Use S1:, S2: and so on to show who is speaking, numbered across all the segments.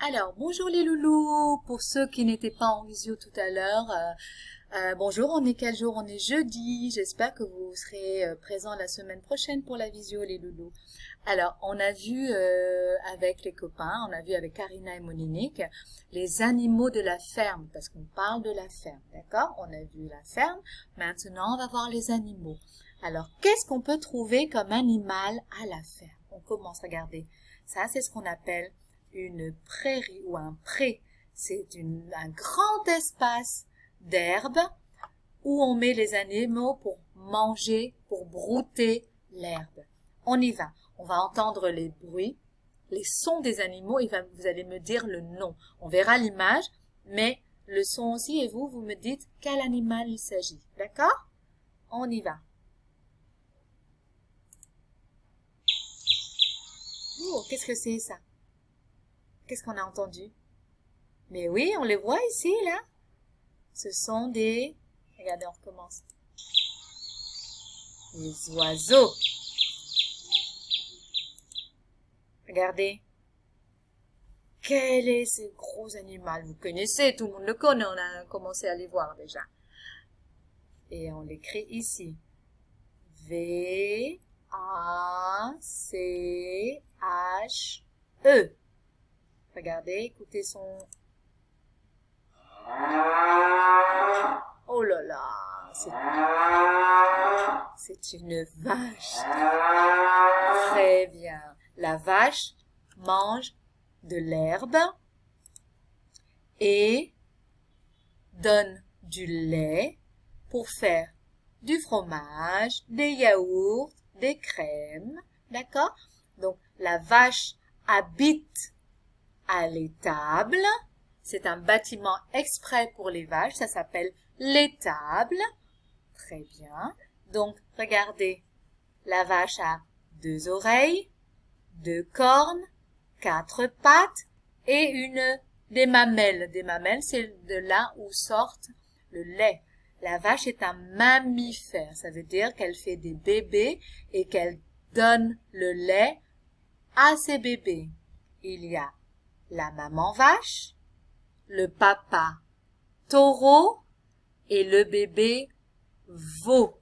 S1: Alors, bonjour les loulous. Pour ceux qui n'étaient pas en visio tout à l'heure, bonjour, on est quel jour? On est jeudi. J'espère que vous serez présents la semaine prochaine pour la visio les loulous. Alors, on a vu avec les copains, on a vu avec Karina et Monique, les animaux de la ferme, parce qu'on parle de la ferme, d'accord? On a vu la ferme, maintenant on va voir les animaux. Alors, qu'est-ce qu'on peut trouver comme animal à la ferme? On commence, regardez. Ça, c'est ce qu'on appelle une prairie ou un pré. C'est un grand espace d'herbe où on met les animaux pour manger, pour brouter l'herbe. On y va. On va entendre les bruits, les sons des animaux et vous allez me dire le nom. On verra l'image, mais le son aussi et vous me dites quel animal il s'agit. D'accord? On y va. Oh, qu'est-ce que c'est ça? Qu'est-ce qu'on a entendu? Mais oui, on les voit ici, là. Ce sont des... Regardez, on recommence. Des oiseaux. Regardez. Quel est ce gros animal? Vous connaissez, tout le monde le connaît, on a commencé à les voir déjà. Et on l'écrit ici. V-A-C-H-E. Regardez, écoutez son... Oh là là, c'est une vache. Très bien. La vache mange de l'herbe et donne du lait pour faire du fromage, des yaourts, des crèmes. D'accord? Donc, la vache habite à l'étable. C'est un bâtiment exprès pour les vaches. Ça s'appelle l'étable. Très bien. Donc, regardez. La vache a 2 oreilles, 2 cornes, 4 pattes et des mamelles. Des mamelles, c'est de là où sortent le lait. La vache est un mammifère. Ça veut dire qu'elle fait des bébés et qu'elle donne le lait à ses bébés. Il y a la maman vache, le papa taureau et le bébé veau.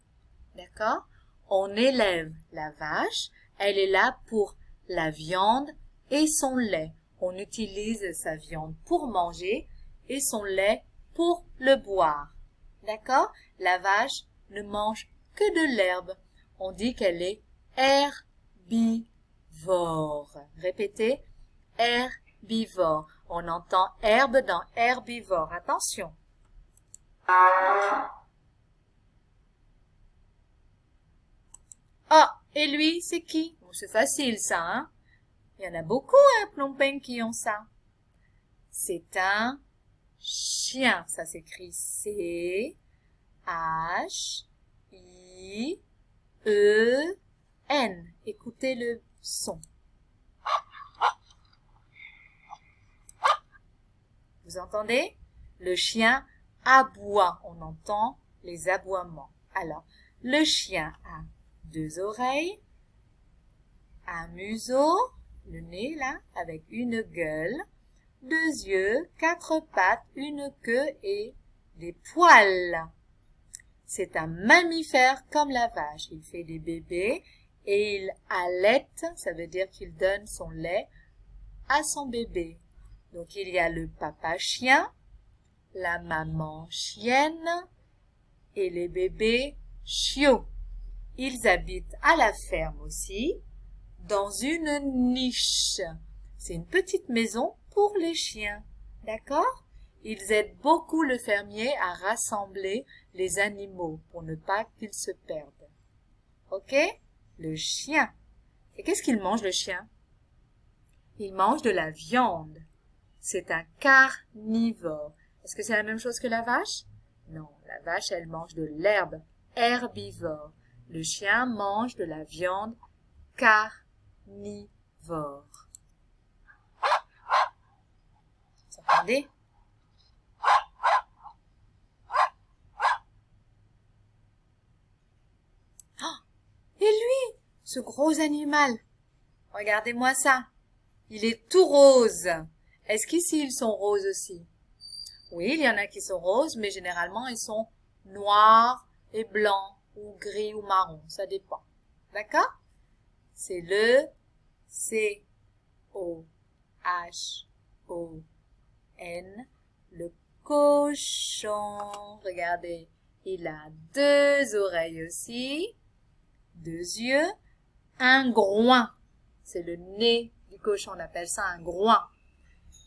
S1: D'accord? On élève la vache. Elle est là pour la viande et son lait. On utilise sa viande pour manger et son lait pour le boire. D'accord? La vache ne mange que de l'herbe. On dit qu'elle est herbivore. Répétez, herbivore. On entend herbe dans herbivore. Attention. Ah, et lui, c'est qui? Bon, c'est facile, ça, hein? Il y en a beaucoup, hein, Phnom Penh, qui ont ça. C'est un chien. Ça s'écrit C-H-I-E-N. Écoutez le son. Vous entendez? Le chien aboie. On entend les aboiements. Alors, le chien a 2 oreilles, un museau, le nez là, avec une gueule, 2 yeux, 4 pattes, une queue et des poils. C'est un mammifère comme la vache. Il fait des bébés et il allaite, ça veut dire qu'il donne son lait à son bébé. Donc il y a le papa chien, la maman chienne et les bébés chiots. Ils habitent à la ferme aussi, dans une niche. C'est une petite maison pour les chiens. D'accord? Ils aident beaucoup le fermier à rassembler les animaux pour ne pas qu'ils se perdent. Ok? Le chien. Et qu'est-ce qu'il mange, le chien? Il mange de la viande. C'est un carnivore. Est-ce que c'est la même chose que la vache? Non, la vache, elle mange de l'herbe. Herbivore. Le chien mange de la viande carnivore. Vous entendez? Oh, et lui, ce gros animal, regardez-moi ça. Il est tout rose. Est-ce qu'ici, ils sont roses aussi? Oui, il y en a qui sont roses, mais généralement, ils sont noirs et blancs, ou gris ou marron. Ça dépend. D'accord? C'est le C-O-H-O-N, le cochon. Regardez, il a 2 oreilles aussi, 2 yeux, un groin. C'est le nez du cochon, on appelle ça un groin.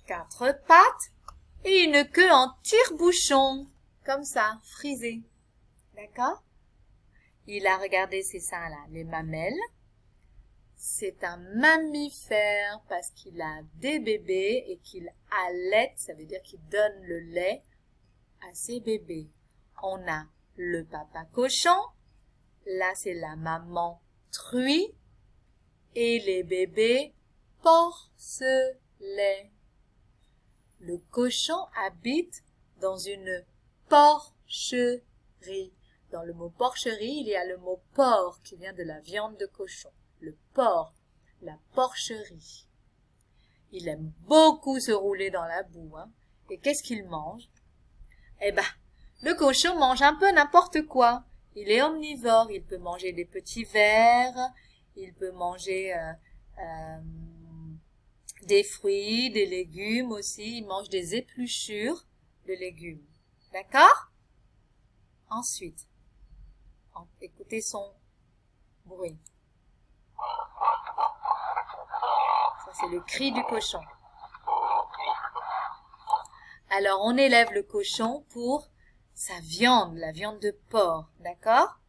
S1: 4 pattes et une queue en tire-bouchon, comme ça, frisée. D'accord? Il a regardé ces seins-là, les mamelles. C'est un mammifère parce qu'il a des bébés et qu'il allaite, ça veut dire qu'il donne le lait à ses bébés. On a le papa cochon, là c'est la maman truie et les bébés porcelets. Le cochon habite dans une porcherie. Dans le mot porcherie, il y a le mot porc qui vient de la viande de cochon. Le porc, la porcherie. Il aime beaucoup se rouler dans la boue. Hein. Et qu'est-ce qu'il mange? Eh ben, le cochon mange un peu n'importe quoi. Il est omnivore. Il peut manger des petits vers. Il peut manger des fruits, des légumes aussi. Il mange des épluchures de légumes. D'accord? Ensuite, écoutez son bruit. Ça, c'est le cri du cochon. Alors, on élève le cochon pour sa viande, la viande de porc, d'accord?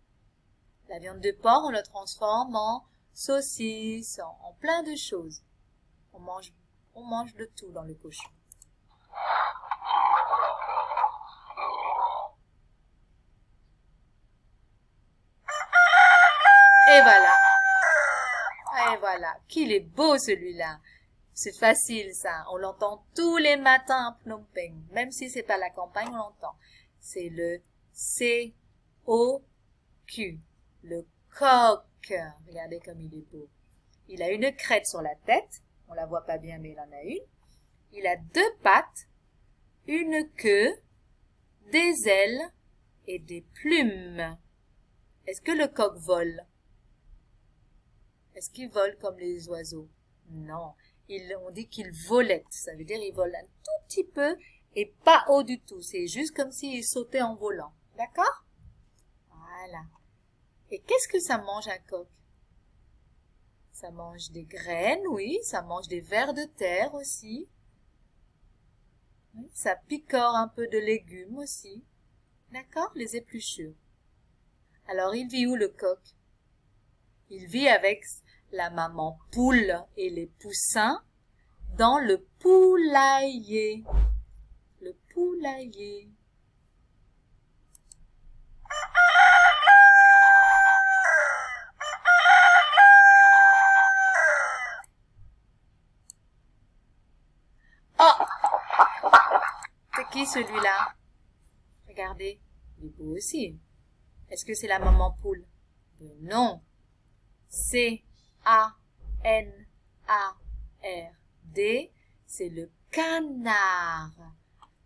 S1: La viande de porc, on le transforme en saucisse, en plein de choses. On mange de tout dans le cochon. Et voilà. Et voilà. Qu'il est beau celui-là. C'est facile ça. On l'entend tous les matins à Phnom Penh. Même si c'est pas la campagne, on l'entend. C'est le C-O-Q. Le coq. Regardez comme il est beau. Il a une crête sur la tête. On la voit pas bien, mais il en a une. Il a 2 pattes, une queue, des ailes et des plumes. Est-ce que le coq vole? Est-ce qu'il vole comme les oiseaux? Non. On dit qu'il volette. Ça veut dire qu'il vole un tout petit peu et pas haut du tout. C'est juste comme s'il sautait en volant. D'accord? Voilà. Et qu'est-ce que ça mange un coq? Ça mange des graines, oui. Ça mange des vers de terre aussi. Ça picore un peu de légumes aussi. D'accord? Les épluchures. Alors, il vit où le coq? Il vit avec la maman poule et les poussins dans le poulailler. Le poulailler. Oh! C'est qui celui-là? Regardez, il est beau aussi. Est-ce que c'est la maman poule? Non. C-A-N-A-R-D, c'est le canard.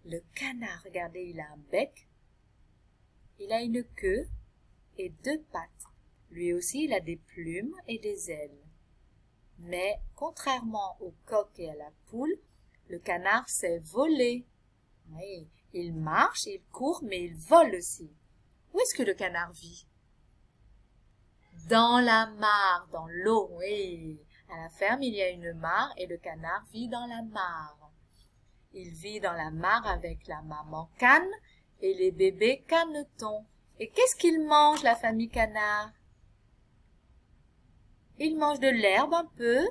S1: Le canard, regardez, il a un bec, il a une queue et 2 pattes. Lui aussi, il a des plumes et des ailes. Mais, contrairement au coq et à la poule, le canard sait voler. Oui, il marche, il court, mais il vole aussi. Où est-ce que le canard vit? Dans la mare, dans l'eau, oui. À la ferme, il y a une mare et le canard vit dans la mare. Il vit dans la mare avec la maman canne et les bébés canetons. Et qu'est-ce qu'ils mangent, la famille canard? Ils mangent de l'herbe un peu.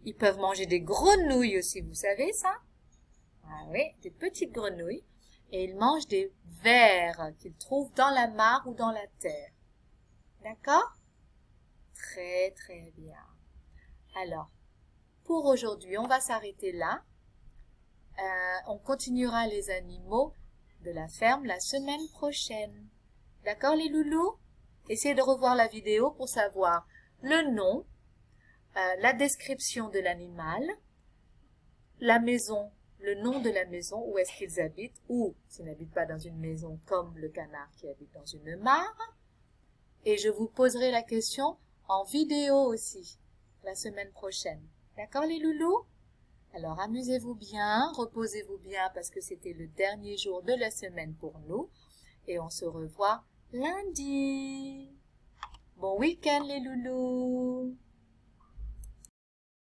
S1: Ils peuvent manger des grenouilles aussi, vous savez ça? Ah oui, des petites grenouilles. Et ils mangent des vers qu'ils trouvent dans la mare ou dans la terre. D'accord? Très, très bien. Alors, pour aujourd'hui, on va s'arrêter là. On continuera les animaux de la ferme la semaine prochaine. D'accord, les loulous? Essayez de revoir la vidéo pour savoir le nom, la description de l'animal, la maison le nom de la maison où est-ce qu'ils habitent, ou s'ils n'habitent pas dans une maison comme le canard qui habite dans une mare. Et je vous poserai la question en vidéo aussi, la semaine prochaine. D'accord les loulous? Alors amusez-vous bien, reposez-vous bien parce que c'était le dernier jour de la semaine pour nous. Et on se revoit lundi. Bon week-end les loulous!